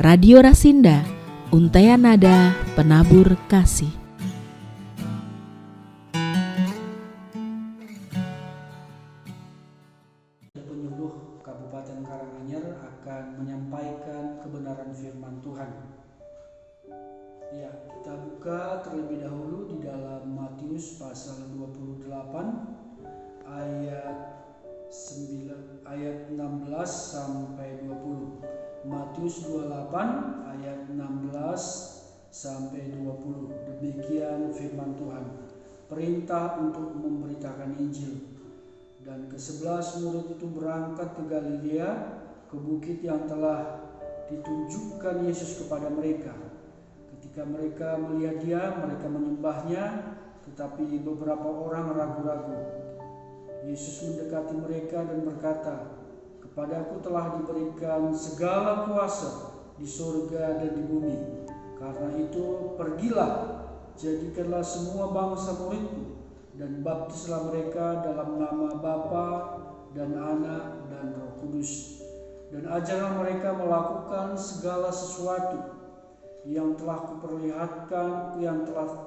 Radio Rasinda, Untaian Nada Penabur Kasih. Penyuluh Kabupaten Karanganyar akan menyampaikan kebenaran firman Tuhan. Ya, kita buka terlebih dahulu di dalam Matius pasal 28 ayat 16 sampai 20. Matius 28 ayat 16 sampai 20. Demikian firman Tuhan. Perintah untuk memberitakan Injil. Dan ke-11 murid itu berangkat ke Galilea, ke bukit yang telah ditunjukkan Yesus kepada mereka. Ketika mereka melihat Dia, mereka menyembahnya, tetapi beberapa orang ragu-ragu. Yesus mendekati mereka dan berkata, "Kepadaku telah diberikan segala kuasa di surga dan di bumi. Karena itu pergilah, jadikanlah semua bangsa muridku, dan baptislah mereka dalam nama Bapa dan Anak dan Roh Kudus. Dan ajarlah mereka melakukan segala sesuatu yang telah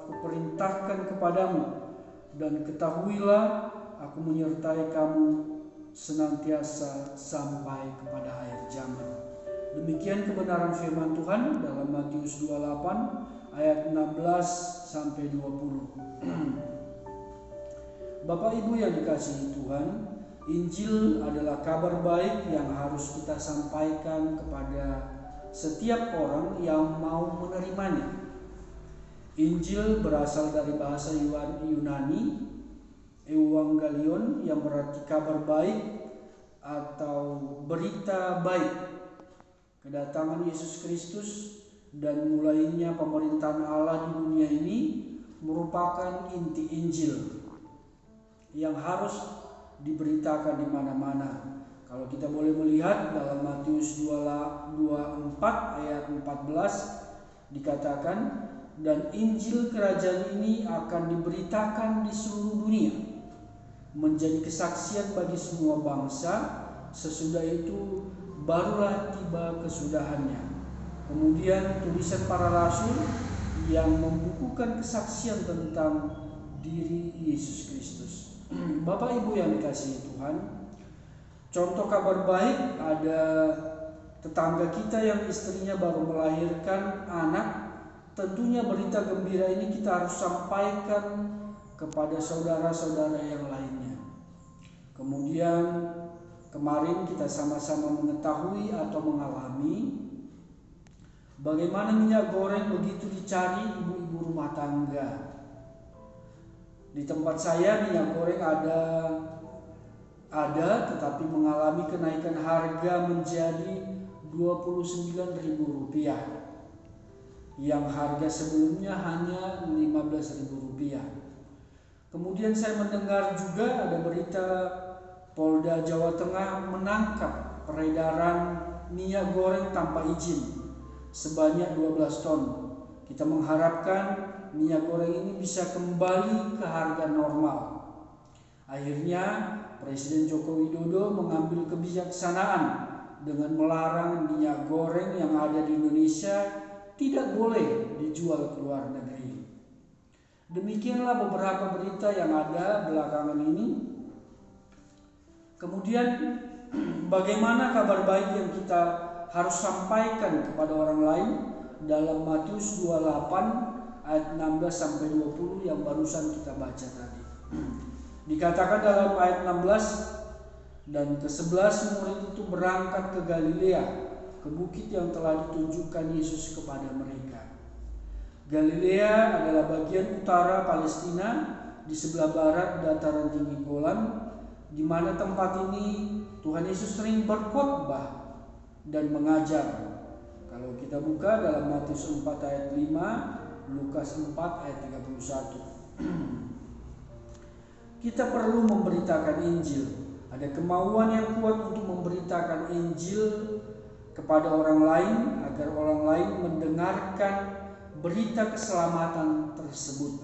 kuperintahkan kepadamu. Dan ketahuilah, aku menyertai kamu senantiasa sampai kepada akhir zaman." Demikian kebenaran firman Tuhan dalam Matius 28 ayat 16 sampai 20. Bapak Ibu yang dikasihi Tuhan, Injil adalah kabar baik yang harus kita sampaikan kepada setiap orang yang mau menerimanya. Injil berasal dari bahasa Yunani Evangelion, yang berarti kabar baik atau berita baik. Kedatangan Yesus Kristus dan mulainya pemerintahan Allah di dunia ini merupakan inti Injil yang harus diberitakan di mana-mana. Kalau kita boleh melihat dalam Matius 24 ayat 14 dikatakan, "Dan Injil kerajaan ini akan diberitakan di seluruh dunia, menjadi kesaksian bagi semua bangsa, sesudah itu barulah tiba kesudahannya." Kemudian tulisan para rasul yang membukukan kesaksian tentang diri Yesus Kristus. Bapak Ibu yang dikasihi Tuhan, contoh kabar baik ada tetangga kita yang istrinya baru melahirkan anak. Tentunya berita gembira ini kita harus sampaikan kepada saudara-saudara yang lainnya. Kemudian kemarin kita sama-sama mengetahui atau mengalami bagaimana minyak goreng begitu dicari ibu-ibu rumah tangga. Di tempat saya minyak goreng ada tetapi mengalami kenaikan harga menjadi Rp29.000, yang harga sebelumnya hanya Rp15.000. Kemudian saya mendengar juga ada berita Polda Jawa Tengah menangkap peredaran minyak goreng tanpa izin sebanyak 12 ton. Kita mengharapkan minyak goreng ini bisa kembali ke harga normal. Akhirnya Presiden Joko Widodo mengambil kebijaksanaan dengan melarang minyak goreng yang ada di Indonesia tidak boleh dijual ke luar negeri. Demikianlah beberapa berita yang ada belakangan ini. Kemudian bagaimana kabar baik yang kita harus sampaikan kepada orang lain dalam Matius 28 ayat 16 sampai 20 yang barusan kita baca tadi. Dikatakan dalam ayat 16, "Dan ke-11 murid itu berangkat ke Galilea, ke bukit yang telah ditunjukkan Yesus kepada mereka." Galilea adalah bagian utara Palestina di sebelah barat dataran tinggi Golan, di mana tempat ini Tuhan Yesus sering berkhotbah dan mengajar. Kalau kita buka dalam Matius 4 ayat 5, Lukas 4 ayat 31. Kita perlu memberitakan Injil. Ada kemauan yang kuat untuk memberitakan Injil kepada orang lain agar orang lain mendengarkan berita keselamatan tersebut.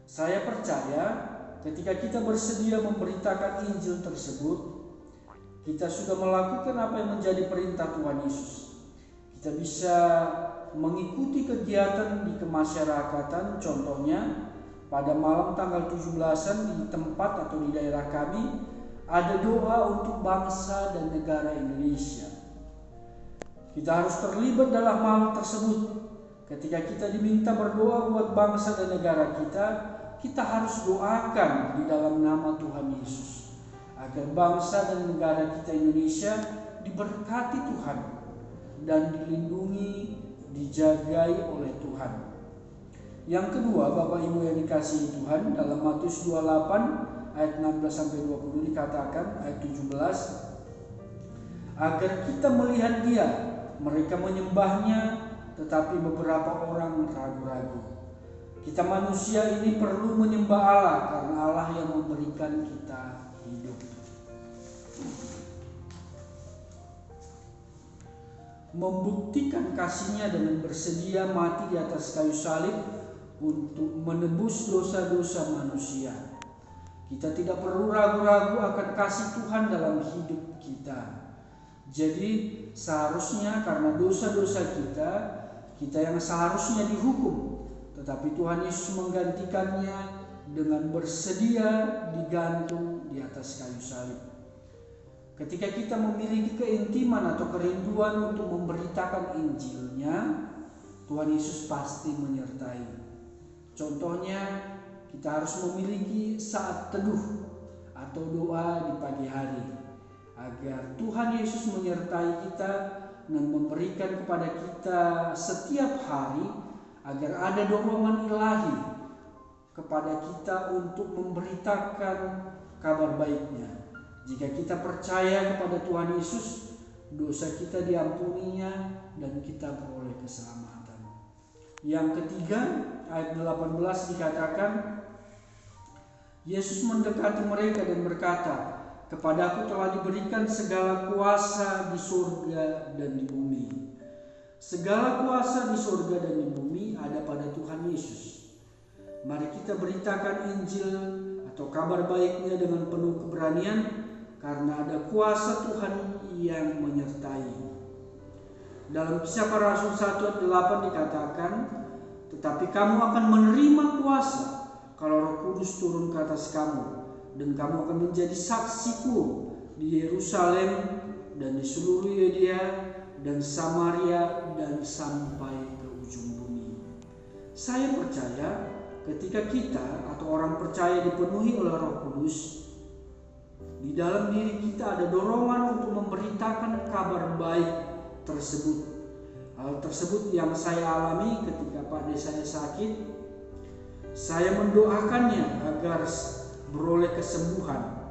Saya percaya ketika kita bersedia memberitakan Injil tersebut, kita sudah melakukan apa yang menjadi perintah Tuhan Yesus. Kita bisa mengikuti kegiatan di kemasyarakatan, contohnya pada malam tanggal 17-an di tempat atau di daerah kami ada doa untuk bangsa dan negara Indonesia. Kita harus terlibat dalam hal tersebut. Ketika kita diminta berdoa buat bangsa dan negara kita, kita harus doakan di dalam nama Tuhan Yesus agar bangsa dan negara kita Indonesia diberkati Tuhan dan dilindungi, dijagai oleh Tuhan. Yang kedua, Bapak Ibu yang dikasihi Tuhan, dalam Matius 28 ayat 16-20 dikatakan, ayat 17, agar kita melihat Dia, mereka menyembahnya, tetapi beberapa orang ragu-ragu. Kita manusia ini perlu menyembah Allah karena Allah yang memberikan kita hidup. Membuktikan kasih-Nya dengan bersedia mati di atas kayu salib untuk menebus dosa-dosa manusia. Kita tidak perlu ragu-ragu akan kasih Tuhan dalam hidup kita. Jadi seharusnya karena dosa-dosa kita yang seharusnya dihukum, tetapi Tuhan Yesus menggantikannya dengan bersedia digantung di atas kayu salib. Ketika kita memiliki keintiman atau kerinduan untuk memberitakan Injil-Nya, Tuhan Yesus pasti menyertai. Contohnya, kita harus memiliki saat teduh atau doa di pagi hari agar Tuhan Yesus menyertai kita dan memberikan kepada kita setiap hari agar ada dorongan ilahi kepada kita untuk memberitakan kabar baik-Nya. Jika kita percaya kepada Tuhan Yesus, dosa kita diampuninya dan kita beroleh keselamatan. Yang ketiga, ayat 18 dikatakan, Yesus mendekati mereka dan berkata, "Kepadaku telah diberikan segala kuasa di surga dan di bumi." Segala kuasa di surga dan di bumi ada pada Tuhan Yesus. Mari kita beritakan Injil atau kabar baik-Nya dengan penuh keberanian, karena ada kuasa Tuhan yang menyertai. Dalam Kisah Para Rasul 1 ayat 8 dikatakan, "Tetapi kamu akan menerima kuasa kalau Roh Kudus turun ke atas kamu, dan kamu akan menjadi saksiku di Yerusalem dan di seluruh Yudea dan Samaria dan sampai ke ujung bumi." Saya percaya ketika kita atau orang percaya dipenuhi oleh Roh Kudus, di dalam diri kita ada dorongan untuk memberitakan kabar baik tersebut. Hal tersebut yang saya alami ketika pada saya sakit. Saya mendoakannya agar beroleh kesembuhan.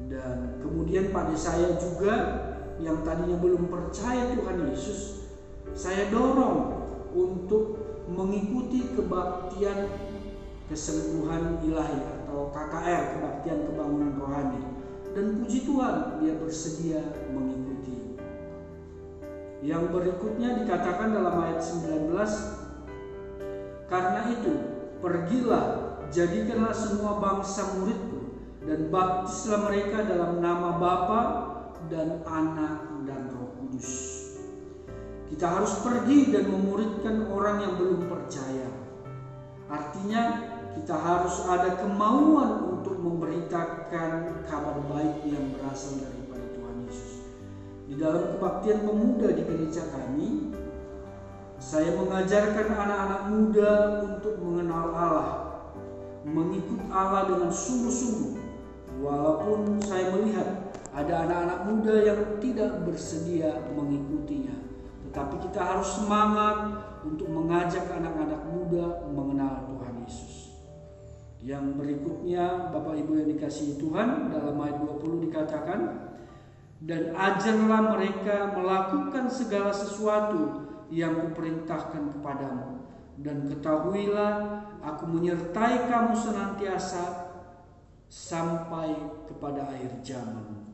Dan kemudian pada saya juga yang tadinya belum percaya Tuhan Yesus, saya dorong untuk mengikuti kebaktian kesembuhan ilahi atau KKR, kebaktian kebangunan rohani. Dan puji Tuhan, dia bersedia mengikuti. Yang berikutnya dikatakan dalam ayat 19, "Karena itu, pergilah, jadikanlah semua bangsa muridku, dan baptislah mereka dalam nama Bapa dan Anak dan Roh Kudus." Kita harus pergi dan memuridkan orang yang belum percaya. Artinya, kita harus ada kemauan untuk memberitakan kabar baik yang berasal daripada Tuhan Yesus. Di dalam kebaktian pemuda di gereja kami, saya mengajarkan anak-anak muda untuk mengenal Allah, mengikut Allah dengan sungguh-sungguh. Walaupun saya melihat ada anak-anak muda yang tidak bersedia mengikutinya, tetapi kita harus semangat untuk mengajak anak-anak muda mengenal Tuhan Yesus. Yang berikutnya, Bapak Ibu yang dikasihi Tuhan, dalam ayat 20 dikatakan, "Dan ajarlah mereka melakukan segala sesuatu yang kuperintahkan kepadamu, dan ketahuilah aku menyertai kamu senantiasa sampai kepada akhir zaman."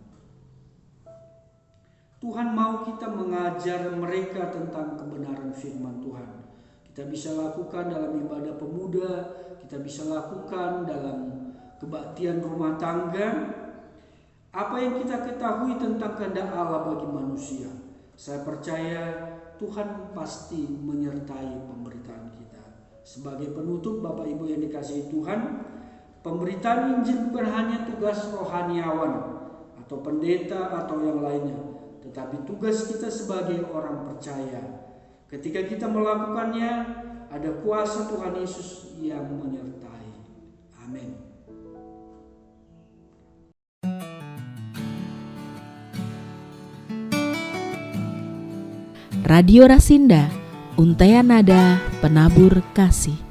Tuhan mau kita mengajar mereka tentang kebenaran firman Tuhan. Kita bisa lakukan dalam ibadah pemuda, kita bisa lakukan dalam kebaktian rumah tangga. Apa yang kita ketahui tentang kehendak Allah bagi manusia. Saya percaya Tuhan pasti menyertai pemberitaan kita. Sebagai penutup, Bapak Ibu yang dikasihi Tuhan, pemberitaan Injil bukan hanya tugas rohaniawan atau pendeta atau yang lainnya, tetapi tugas kita sebagai orang percaya. Ketika kita melakukannya, ada kuasa Tuhan Yesus yang menyertai. Amin. Radio Rasinda, Untaian Nada Penabur Kasih.